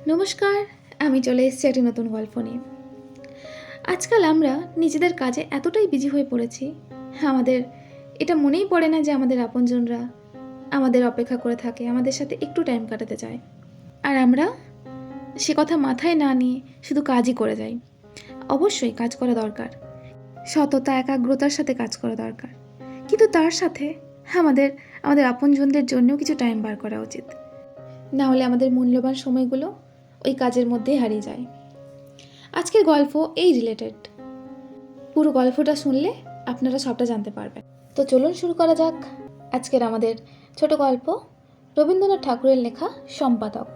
নমস্কার, আমি চলে এসেছি একটি নতুন গল্প নিয়ে। আজকাল আমরা নিজেদের কাজে এতটাই বিজি হয়ে পড়েছি, আমাদের এটা মনেই পড়ে না যে আমাদের আপনজনরা আমাদের অপেক্ষা করে থাকে, আমাদের সাথে একটু টাইম কাটাতে চায়। আর আমরা সে কথা মাথায় না নিয়ে শুধু কাজই করে যাই। অবশ্যই কাজ করা দরকার, সততা একাগ্রতার সাথে কাজ করা দরকার, কিন্তু তার সাথে আমাদের আমাদের আপনজনদের জন্যও কিছু টাইম বার করা উচিত। না হলে আমাদের মূল্যবান সময়গুলো ওই কাজের মধ্যেই হারিয়ে যায়। আজকের গল্প এই রিলেটেড। পুরো গল্পটা শুনলে আপনারা সবটা জানতে পারবেন। তো চলুন শুরু করা যাক আজকের আমাদের ছোট গল্প, রবীন্দ্রনাথ ঠাকুরের লেখা সম্পাদক।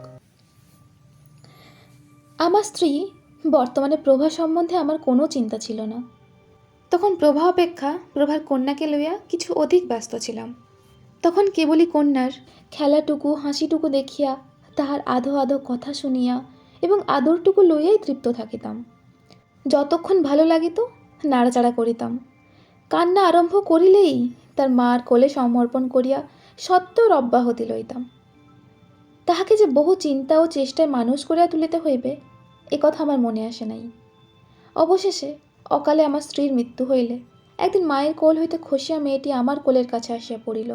আমার স্ত্রী বর্তমানে প্রভা সম্বন্ধে আমার কোনো চিন্তা ছিল না। তখন প্রভা অপেক্ষা প্রভার কন্যাকে লইয়া কিছু অধিক ব্যস্ত ছিলাম। তখন কেবলই কন্যার খেলাটুকু হাসিটুকু দেখিয়া, তাহার আধো আধো কথা শুনিয়া এবং আদরটুকু লইয়াই তৃপ্ত থাকিতাম। যতক্ষণ ভালো লাগিত নাড়াচাড়া করিতাম। কান্না আরম্ভ করিলেই তার মার কোলে সমর্পণ করিয়া সত্বর অব্যাহতি লইতাম। তাহাকে যে বহু চিন্তা ও চেষ্টায় মানুষ করিয়া তুলিতে হইবে, এ কথা আমার মনে আসে নাই। অবশেষে অকালে আমার স্ত্রীর মৃত্যু হইলে একদিন মায়ের কোল হইতে খসিয়া মেয়েটি আমার কোলের কাছে আসিয়া পড়িল।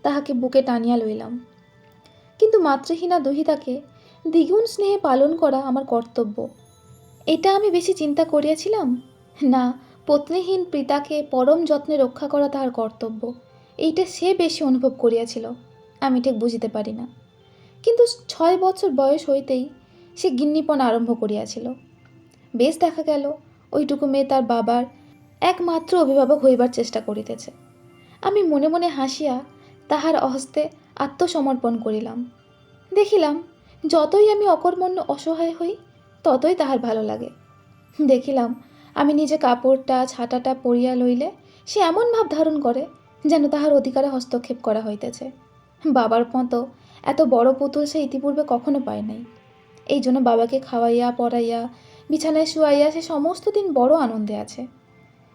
তাহাকে বুকে টানিয়া লইলাম। কিন্তু মাতৃহীনা দুহিতাকে দ্বিগুণ স্নেহে পালন করা আমার কর্তব্য। এটা আমি বেশি চিন্তা করিয়াছিলাম না, পত্নীহীন পিতাকে পরম যত্নে রক্ষা করা তাহার কর্তব্য, এইটা সে বেশি অনুভব করিয়াছিল, আমি ঠিক বুঝিতে পারি না। কিন্তু 6 বছর বয়স হইতেই সে গিন্নিপণ আরম্ভ করিয়াছিল। বেশ দেখা গেল ওইটুকু মেয়ে তার বাবার একমাত্র অভিভাবক হইবার চেষ্টা করিতেছে। আমি মনে মনে হাসিয়া তাহার হস্তে আত্মসমর্পণ করিলাম। দেখিলাম যতই আমি অকর্মণ্য অসহায় হই, ততই তাহার ভালো লাগে। দেখিলাম আমি নিজে কাপড়টা ছাটাটা পরিয়া লইলে সে এমন ভাব ধারণ করে যেন তাহার অধিকারে হস্তক্ষেপ করা হইতেছে। বাবার মতো এত বড় পুতুল সে ইতিপূর্বে কখনো পায় নাই। এই জন্য বাবাকে খাওয়াইয়া পড়াইয়া বিছানায় শুয়াইয়া সে সমস্ত দিন বড় আনন্দে আছে।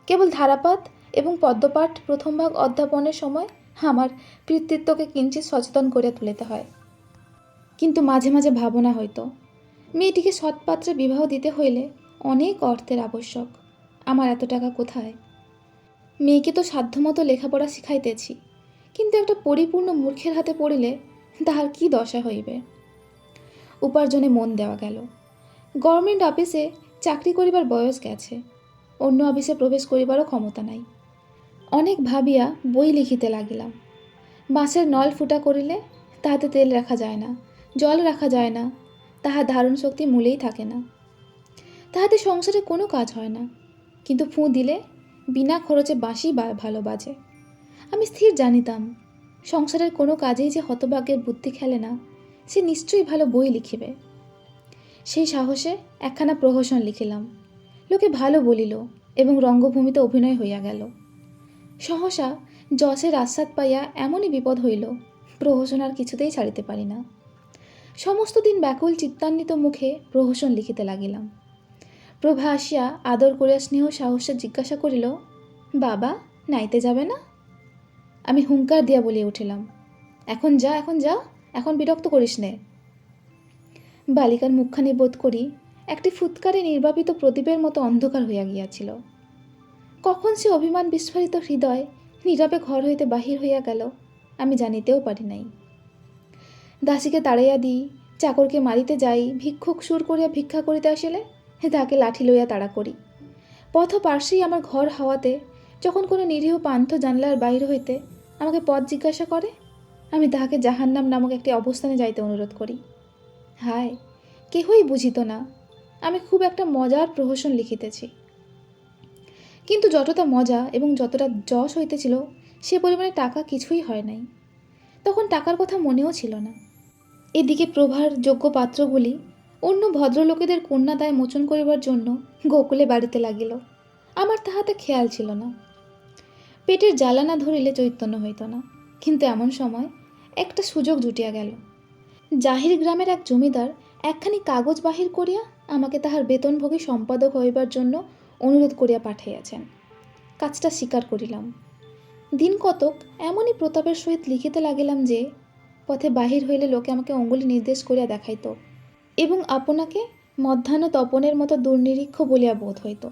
কেবল ধারাপাত এবং পদ্মপাঠ প্রথম ভাগ অধ্যাপনের সময় আমার কৃতিত্বকে কিঞ্চিত সচেতন করিয়া তুলিতে হয়। কিন্তু মাঝে মাঝে ভাবনা হইত, মেয়েটিকে সৎপাত্রে বিবাহ দিতে হইলে অনেক অর্থের আবশ্যক। আমার এত টাকা কোথায়? মেয়েকে তো সাধ্যমতো লেখাপড়া শিখাইতেছি, কিন্তু একটা পরিপূর্ণ মূর্খের হাতে পড়িলে তাহার কি দশা হইবে? উপার্জনে মন দেওয়া গেল। গভর্নমেন্ট অফিসে চাকরি করিবার বয়স গেছে, অন্য অফিসে প্রবেশ করিবারও ক্ষমতা নাই। অনেক ভাবিয়া বই লিখিতে লাগিলাম। বাঁশের নল ফুটা করিলে তাহাতে তেল রাখা যায় না, জল রাখা যায় না, তাহার ধারণ শক্তি মূলেই থাকে না। তাহাতে সংসারে কোনো কাজ হয় না, কিন্তু ফুঁ দিলে বিনা খরচে বাঁশি ভালো বাজে। আমি স্থির জানিতাম সংসারের কোনো কাজেই যে হতভাগ্যের বুদ্ধি খেলে না, সে নিশ্চয়ই ভালো বই লিখিবে। সেই সাহসে একখানা প্রহসন লিখিলাম। লোকে ভালো বলিল এবং রঙ্গভূমিতে অভিনয় হইয়া গেল। সহসা যশের আস্বাদ পাইয়া এমনই বিপদ হইল, প্রহসন আর কিছুতেই ছাড়িতে পারি না। সমস্ত দিন ব্যাকুল চিত্তান্বিত মুখে প্রহসন লিখিতে লাগিলাম। প্রভা আসিয়া আদর করিয়া স্নেহ সাহসে জিজ্ঞাসা করিল, বাবা নাইতে যাবে না? আমি হুঙ্কার দিয়া বলিয়া উঠিলাম, এখন যা, এখন যা, এখন বিরক্ত করিস নে। বালিকার মুখখানি বোধ করি একটি ফুৎকারে নির্বাপিত প্রদীপের মতো অন্ধকার হইয়া গিয়াছিল। কখন সে অভিমান বিস্ফারিত হৃদয় নীরবে ঘর হইতে বাহির হইয়া গেল আমি জানিতেও পারি নাই। দাসীকে তাড়াইয়া দিই, চাকরকে মারিতে যাই, ভিক্ষুক সুর করিয়া ভিক্ষা করিতে আসিলে তাকে লাঠি লইয়া তাড়া করি। পথ পার্শ্বেই আমার ঘর হওয়াতে যখন কোনো নিরীহ পান্থ জানলার বাইরে হইতে আমাকে পথ জিজ্ঞাসা করে, আমি তাহাকে জাহান্নাম নামক একটি অবস্থানে যাইতে অনুরোধ করি। হায়, কেহই বুঝিত না আমি খুব একটা মজার প্রহসন লিখিতেছি। কিন্তু যতটা মজা এবং যতটা যশ হইতেছিল সে পরিমাণে টাকা কিছুই হয় নাই। তখন টাকার কথা মনেও ছিল না। এদিকে প্রভার যোগ্য পাত্রগুলি অন্য ভদ্রলোকেদের কন্যাদায় মোচন করিবার জন্য গোকুলে বাড়িতে লাগিল। আমার তাহাতে খেয়াল ছিল না। পেটের জ্বালা না ধরিলে চৈতন্য হইত না। কিন্তু এমন সময় একটা সুযোগ জুটিয়া গেল। জাহির গ্রামের এক জমিদার একখানি কাগজ বাহির করিয়া আমাকে তাহার বেতনভোগী সম্পাদক হইবার জন্য অনুরোধ করিয়া পাঠাইয়াছেন। কাজটা স্বীকার করিলাম। দিন কতক এমনই প্রতাপের সহিত লিখিতে লাগিলাম যে পথে বাহির হইলে লোকে আমাকে অঙ্গুলি নির্দেশ করিয়া দেখাইত, এবং আপনাকে মধ্যাহ্ন তপনের মতো দুর্নিরীক্ষ বলিয়া বোধ হইত।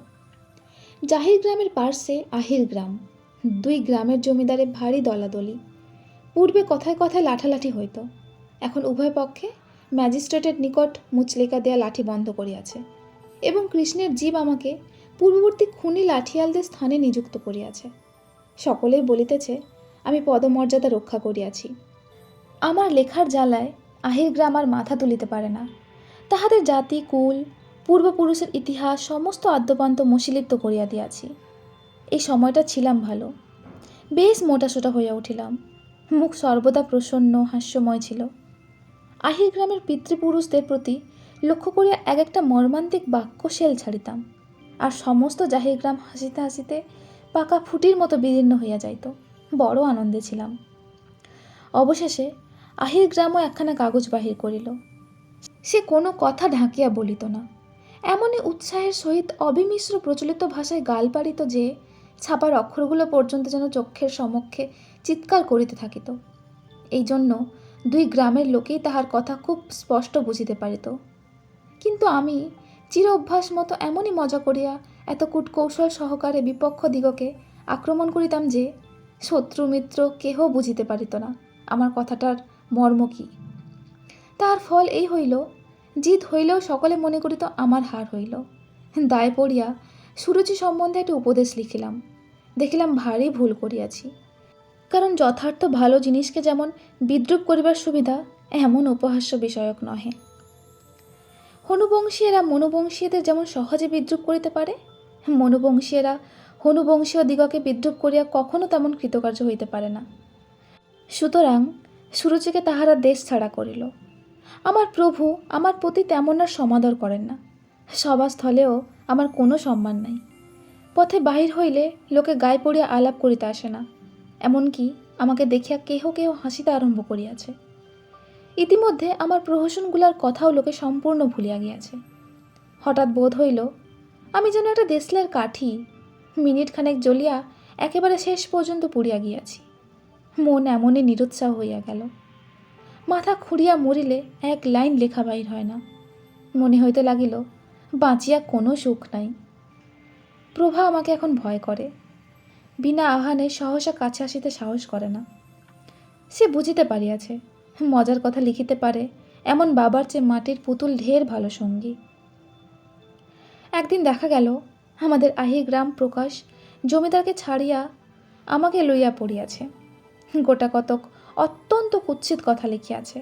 জাহির গ্রামের পার্শ্বে আহির গ্রাম, দুই গ্রামের জমিদারে ভারী দলাদলি। পূর্বে কথায় কথায় লাঠালাঠি হইত, এখন উভয় পক্ষে ম্যাজিস্ট্রেটের নিকট মুচলেকা দেয়া লাঠি বন্ধ করিয়াছে, এবং কৃষ্ণের জীব আমাকে পূর্ববর্তী খুনি লাঠিয়ালদের স্থানে নিযুক্ত করিয়াছে। সকলেই বলিতেছে আমি পদমর্যাদা রক্ষা করিয়াছি। আমার লেখার জ্বালায় আহির গ্রাম আর মাথা তুলিতে পারে না। তাহাদের জাতি, কুল, পূর্বপুরুষের ইতিহাস সমস্ত আদ্যপান্ত মশিলিপ্ত করিয়া দিয়াছি। এই সময়টা ছিলাম ভালো, বেশ মোটাসোটা হইয়া উঠিলাম। মুখ সর্বদা প্রসন্ন হাস্যময় ছিল। আহির গ্রামের পিতৃপুরুষদের প্রতি লক্ষ্য করিয়া এক একটা মর্মান্তিক বাক্য শেল ছাড়িতাম, আর সমস্ত জাহির গ্রাম হাসিতে হাসিতে পাকা ফুটির মতো বিদীর্ণ হইয়া যাইত। বড় আনন্দে ছিলাম। অবশেষে আহির গ্রামও একখানা কাগজ বাহির করিল। সে কোনো কথা ঢাকিয়া বলিত না, এমনই উৎসাহের সহিত অবিমিশ্র প্রচলিত ভাষায় গাল পাড়িত যে ছাপার অক্ষরগুলো পর্যন্ত যেন চক্ষের সমক্ষে চিৎকার করিতে থাকিত। এই জন্য দুই গ্রামের লোকেই তাহার কথা খুব স্পষ্ট বুঝিতে পারিত। কিন্তু আমি চির অভ্যাস মতো এমনই মজা করিয়া এত কূটকৌশল সহকারে বিপক্ষ দিগকে আক্রমণ করিতাম যে শত্রু মিত্র কেহ বুঝিতে পারিত না আমার কথাটার মর্ম কী। তার ফল এই হইল, জিত হইলেও সকলে মনে করিত আমার হার হইল। দায় পড়িয়া সুরুচি সম্বন্ধে একটি উপদেশ লিখিলাম। দেখিলাম ভারী ভুল করিয়াছি, কারণ যথার্থ ভালো জিনিসকে যেমন বিদ্রূপ করিবার সুবিধা, এমন উপহাস্য বিষয়ক নহে। হনুবংশীয়রা মনুবংশীয়দের যেমন সহজে বিদ্রূপ করিতে পারে, মনুবংশীয়রা হনুবংশীয় দিগকে বিদ্রূপ করিয়া কখনো তেমন কৃতকার্য হইতে পারে না। সুতরাং সুরুচিকে তাহারা দেশ ছাড়া করিল। আমার প্রভু আমার প্রতি তেমন আর সমাদর করেন না। সভাস্থলেও আমার কোনো সম্মান নাই। পথে বাহির হইলে লোকে গায়ে পড়িয়া আলাপ করিতে আসে না, এমনকি আমাকে দেখিয়া কেহ কেহ হাসিতে আরম্ভ করিয়াছে। ইতিমধ্যে আমার প্রহসনগুলার কথাও লোকে সম্পূর্ণ ভুলিয়া গিয়াছে। হঠাৎ বোধ হইল আমি যেন একটা দেশলের কাঠি, মিনিট খানেক জ্বলিয়া একেবারে শেষ পর্যন্ত পুড়িয়া গিয়াছি। মন এমনই নিরুৎসাহ হইয়া গেল। মাথা খুঁড়িয়া মরিলে এক লাইন লেখা বাহির হয় না। মনে হইতে লাগিল বাঁচিয়া কোনো সুখ নাই। প্রভা আমাকে এখন ভয় করে, বিনা আহ্বানে সহসা কাছে আসিতে সাহস করে না। সে বুঝিতে পারিয়াছে মজার কথা লিখিতে পারে এমন বাবার চেয়ে মাটির পুতুল ঢের ভালো সঙ্গী। একদিন দেখা গেল আমাদের আহির গ্রাম প্রকাশ জমিদারকে ছাড়িয়া আমাকে লইয়া পড়িয়াছে। গোটা কতক অত্যন্ত কুৎসিত কথা লিখিয়াছে।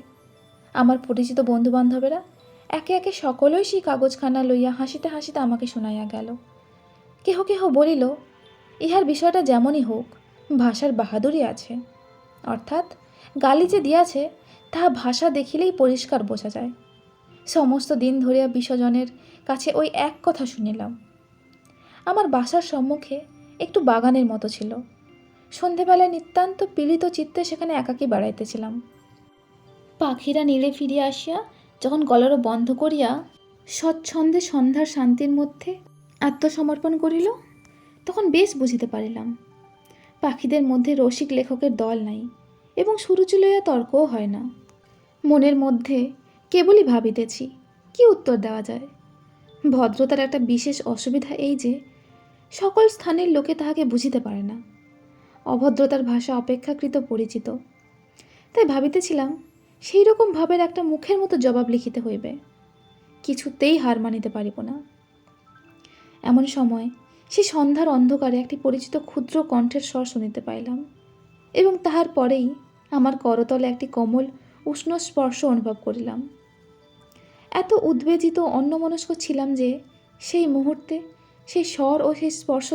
আমার পরিচিত বন্ধুবান্ধবেরা একে একে সকলেই সেই কাগজখানা লইয়া হাসিতে হাসিতে আমাকে শোনাইয়া গেল। কেহ কেহ বলিল, ইহার বিষয়টা যেমনই হোক ভাষার বাহাদুরি আছে, অর্থাৎ গালি যে দিয়াছে তাহা ভাষা দেখিলেই পরিষ্কার বোঝা যায়। সমস্ত দিন ধরিয়া বিশ্বজনের কাছে ওই এক কথা শুনিলাম। আমার বাসার সম্মুখে একটু বাগানের মতো ছিল। সন্ধেবেলায় নিতান্ত পীড়িত চিত্তে সেখানে একাকী বেড়াইতেছিলাম। পাখিরা নীড়ে ফিরিয়া আসিয়া যখন কলরব বন্ধ করিয়া স্বচ্ছন্দে সন্ধ্যার শান্তির মধ্যে আত্মসমর্পণ করিল, তখন বেশ বুঝিতে পারিলাম পাখিদের মধ্যে রসিক লেখকের দল নাই, এবং সুরুচি লইয়া তর্কও হয় না। মনের মধ্যে কেবলই ভাবিতেছি কি উত্তর দেওয়া যায়। ভদ্রতার একটা বিশেষ অসুবিধা এই যে সকল স্থানের লোকে তাহাকে বুঝিতে পারে না। অভদ্রতার ভাষা অপেক্ষাকৃত পরিচিত। তাই ভাবিতেছিলাম সেই রকম ভাবের একটা মুখের মতো জবাব লিখিতে হইবে। কিছুতেই হার মানিতে পারিব না। এমন সময় সেই সন্ধ্যার অন্ধকারে একটি পরিচিত ক্ষুদ্র কণ্ঠের স্বর শুনিতে পাইলাম, এবং তাহার পরেই আমার করতলে একটি কোমল উষ্ণ স্পর্শ অনুভব করিলাম। এত উদ্বেজিত অন্যমনস্ক ছিলাম যে সেই মুহূর্তে সেই স্বর ও সেই স্পর্শ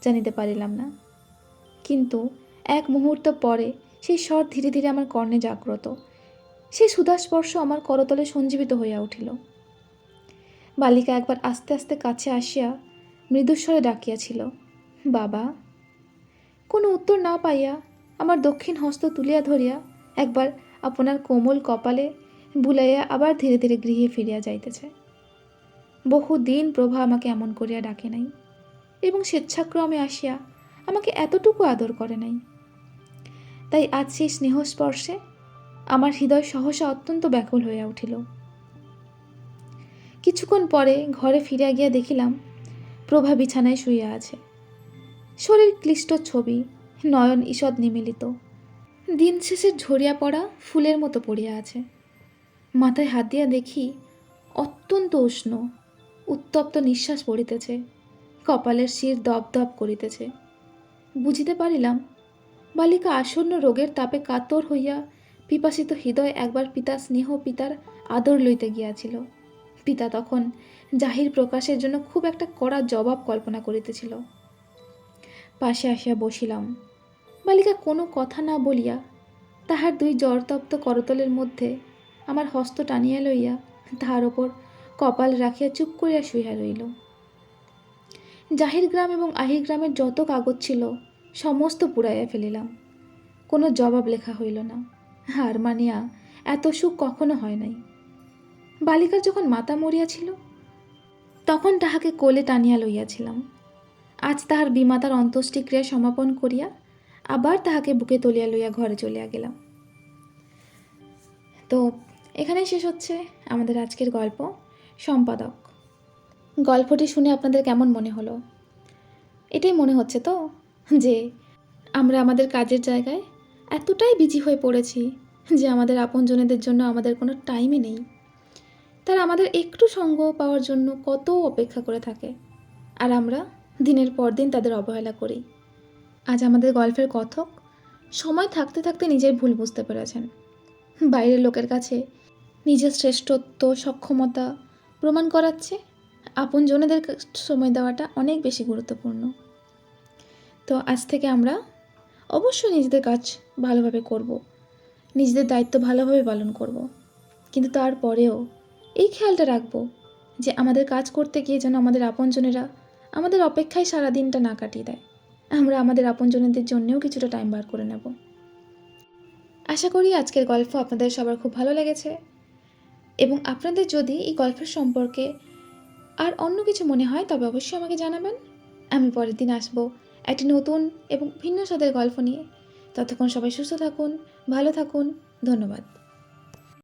জানিতে পারিলাম না। কিন্তু এক মুহূর্ত পরে সেই স্বর ধীরে ধীরে আমার কর্ণে জাগ্রত। সেই সুধাস্পর্শ আমার করতলে সঞ্জীবিত হইয়া উঠিল। বালিকা একবার আস্তে আস্তে কাছে আসিয়া মৃদুস্বরে ডাকিয়াছিল, বাবা। কোনো উত্তর না পাইয়া আমার দক্ষিণ হস্ত তুলিয়া ধরিয়া একবার আপনার কোমল কপালে বুলাইয়া আবার ধীরে ধীরে গৃহে ফিরিয়া যাইতেছে। বহুদিন প্রভা আমাকে এমন করিয়া ডাকে নাই, এবং স্বেচ্ছাক্রমে আসিয়া আমাকে এতটুকু আদর করে নাই। তাই আজ সেই স্নেহস্পর্শে আমার হৃদয় সহসা অত্যন্ত ব্যাকুল হইয়া উঠিল। কিছুক্ষণ পরে ঘরে ফিরে গিয়ে দেখিলাম প্রভা বিছানায় শুয়ে আছে। শরীর ক্লিষ্ট ছবি, নয়ন ঈষৎ নিমিলিত, দিন শেষের ঝরিয়া পড়া ফুলের মতো পড়িয়া আছে। মাথায় হাত দিয়া দেখি অত্যন্ত উষ্ণ উত্তপ্ত নিঃশ্বাস পড়িতেছে, কপালের শির দপদপ করিতেছে। বুঝিতে পারিলাম বালিকা আসন্ন রোগের তাপে কাতর হইয়া পিপাসিত হৃদয় একবার পিতার স্নেহ, পিতার আদর লইতে গিয়াছিল। পিতা তখন জাহির প্রকাশের জন্য খুব একটা কড়া জবাব কল্পনা করিতেছিল। পাশে আসিয়া বসিলাম। বালিকা কোনো কথা না বলিয়া তাহার দুই জ্বরতপ্ত করতলের মধ্যে আমার হস্ত টানিয়া লইয়া তাহার ওপর কপাল রাখিয়া চুপ করিয়া শুইয়া রইল। জাহির গ্রাম এবং আহির গ্রামের যত কাগজ ছিল সমস্ত পুড়াইয়া ফেলিলাম। কোনো জবাব লেখা হইল না। হার মানিয়া এত সুখ কখনো হয় নাই। বালিকার যখন মাতা মরিয়াছিল তখন তাহাকে কোলে টানিয়া লইয়াছিলাম। আজ তাহার বিমাতার অন্ত্যেষ্টিক্রিয়া সমাপন করিয়া আবার তাহাকে বুকে তুলিয়া লইয়া ঘরে চলিয়া গেলাম। তো এখানেই শেষ হচ্ছে আমাদের আজকের গল্প সম্পাদক। গল্পটি শুনে আপনাদের কেমন মনে হলো? এটাই মনে হচ্ছে তো যে আমরা আমাদের কাজের জায়গায় এতটাই বিজি হয়ে পড়েছি যে আমাদের আপনজনেদের জন্য আমাদের কোনো টাইমই নেই। তারা আমাদের একটু সঙ্গ পাওয়ার জন্য কত অপেক্ষা করে থাকে, আর আমরা দিনের পর দিন তাদের অবহেলা করি। আজ আমাদের গল্পের কথক সময় থাকতে থাকতে নিজের ভুল বুঝতে পেরেছেন। বাইরের লোকের কাছে নিজের শ্রেষ্ঠত্ব, সক্ষমতা প্রমাণ করাচ্ছে আপনজনেদের সময় দেওয়াটা অনেক বেশি গুরুত্বপূর্ণ। তো আজ থেকে আমরা অবশ্যই নিজেদের কাজ ভালোভাবে করব, নিজেদের দায়িত্ব ভালোভাবে পালন করব, কিন্তু তারপরেও এই খেয়ালটা রাখবো যে আমাদের কাজ করতে গিয়ে যেন আমাদের আপনজনেরা আমাদের অপেক্ষায় সারা দিনটা না কাটিয়ে দেয়। আমরা আমাদের আপনজনেদের জন্যেও কিছুটা টাইম বার করে নেব। আশা করি আজকের গল্প আপনাদের সবার খুব ভালো লেগেছে, এবং আপনাদের যদি এই গল্পের সম্পর্কে আর অন্য কিছু মনে হয় তবে অবশ্যই আমাকে জানাবেন। আমি পরের দিন আসবো একটি নতুন এবং ভিন্ন স্বাদের গল্প নিয়ে। ততক্ষণ সবাই সুস্থ থাকুন, ভালো থাকুন। ধন্যবাদ।